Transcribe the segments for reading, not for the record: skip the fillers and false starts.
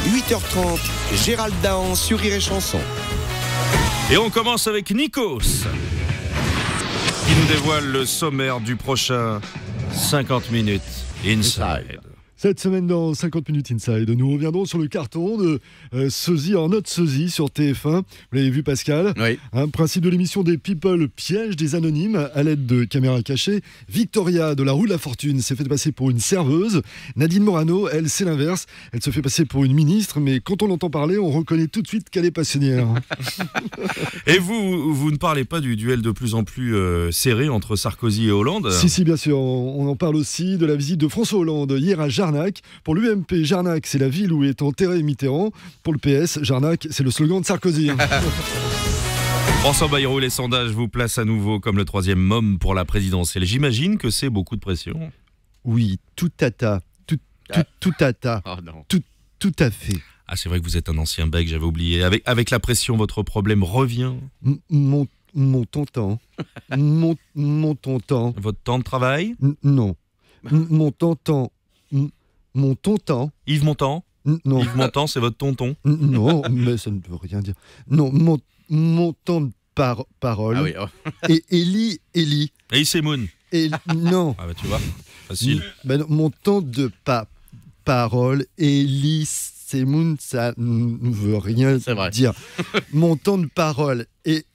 8h30, Gérald Dahan sur Rire et Chanson. Et on commence avec Nikos, qui nous dévoile le sommaire du prochain 50 minutes Inside. Cette semaine dans 50 minutes Inside, nous reviendrons sur le carton de Sosie en note Sosie sur TF1. Vous l'avez vu, Pascal? Oui. Principe de l'émission des People piège des anonymes à l'aide de caméras cachées. Victoria de la Roue de la Fortune s'est fait passer pour une serveuse. Nadine Morano, elle, c'est l'inverse. Elle se fait passer pour une ministre, mais quand on l'entend parler, on reconnaît tout de suite qu'elle est passionnière. Et vous ne parlez pas du duel de plus en plus serré entre Sarkozy et Hollande? Si, bien sûr. On en parle aussi de la visite de François Hollande hier à Jarnac. Pour l'UMP, Jarnac, c'est la ville où est enterré Mitterrand. Pour le PS, Jarnac, c'est le slogan de Sarkozy. François Bayrou, les sondages vous placent à nouveau comme le troisième môme pour la présidentielle. J'imagine que c'est beaucoup de pression. Oui, tout à ta. Tout à ta. Oh non. Tout à fait. Ah, c'est vrai que vous êtes un ancien bec, j'avais oublié. Avec la pression, votre problème revient. Mon tonton. Mon tonton. Votre temps de travail? Non. Mon tonton. Mon tonton. Yves Montand? Non. Yves Montand, c'est votre tonton? Non, mais ça ne veut rien dire. Non, mon temps de parole. Ah oui, oh. Et Élie. Et Semoun? Non. Ah bah tu vois, facile. Ben, mon temps de parole, Élie Semoun, ça ne veut rien dire. Mon temps de parole est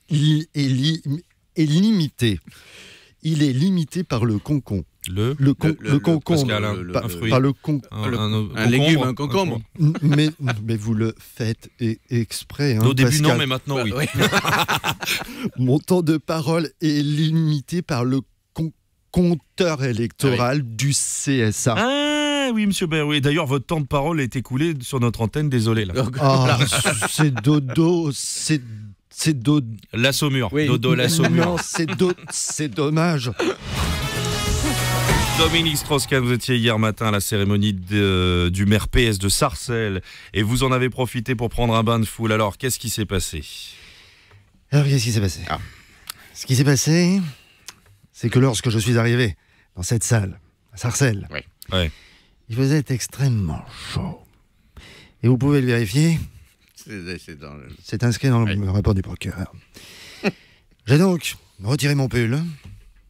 limité. Il est limité par le concombre. Le concombre. Pascal, un fruit. Par le un légume, un concombre. Mais vous le faites exprès. Au début, Pascal. non, mais maintenant, oui. Mon temps de parole est limité par le compteur électoral du CSA. Ah oui, monsieur Bayrou. D'ailleurs, votre temps de parole est écoulé sur notre antenne, désolé. Là. C'est dodo, c'est dodo. La Saumure. Oui. Dodo, la Saumure. Non, c'est dommage. Dominique Strauss-Kahn, vous étiez hier matin à la cérémonie du maire PS de Sarcelles et vous en avez profité pour prendre un bain de foule. Alors, qu'est-ce qui s'est passé? Alors, qu'est-ce qui s'est passé? Ce qui s'est passé, c'est que lorsque je suis arrivé dans cette salle, à Sarcelles, Ouais. il faisait extrêmement chaud. Et vous pouvez le vérifier, c'est inscrit dans le rapport du procureur. J'ai donc retiré mon pull,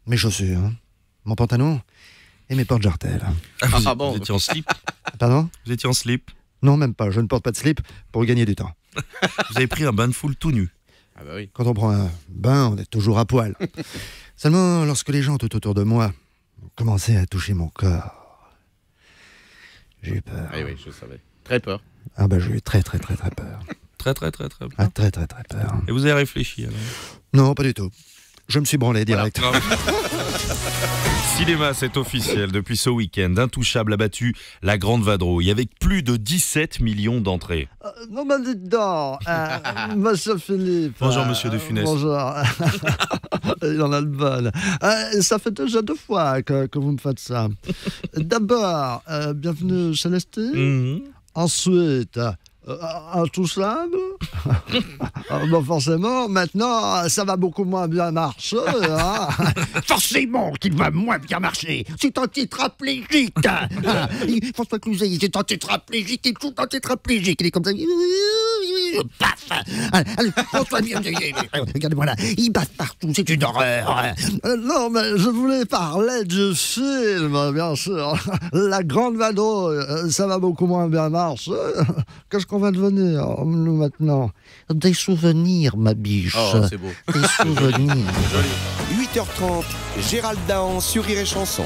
mes chaussures, mon pantalon et mes porte-jartelles. Vous étiez en slip? Pardon? Vous étiez en slip? Non, même pas. Je ne porte pas de slip pour gagner du temps. Vous avez pris un bain de foule tout nu? Ah bah oui. Quand on prend un bain, on est toujours à poil. Seulement, lorsque les gens tout autour de moi ont commencé à toucher mon corps, j'ai eu peur. Oui, je savais. Très peur. Ah bah j'ai eu très peur. Très peur. Ah, très peur. Et vous avez réfléchi alors? Non, pas du tout. Je me suis branlé direct. Voilà. Cinéma, c'est officiel. Depuis ce week-end, Intouchable a battu La Grande Vadrouille avec plus de 17 millions d'entrées. Non, mais dites donc, monsieur Philippe. Bonjour, monsieur de Funès. Bonjour. Il en a le bon. Ça fait déjà 2 fois que vous me faites ça. D'abord, bienvenue chez Lestie. Ensuite, Intouchable. Bon, forcément, maintenant, ça va beaucoup moins bien marcher. Hein. Forcément qu'il va moins bien marcher. C'est un tétraplégique. François Cluzet, il est un tétraplégique. Il est tout un tétraplégique. Il est comme ça. Paf. Allez, François, regardez-moi là. Il bat partout. C'est une horreur. Non, mais je voulais parler du film, bien sûr. La Grande Vadrouille, ça va beaucoup moins bien marcher. Qu'est-ce qu'on va devenir, nous, maintenant? Des souvenirs, ma biche. Oh, c'est beau. Des souvenirs. 8h30, Gérald Dahan sur Rire et Chanson.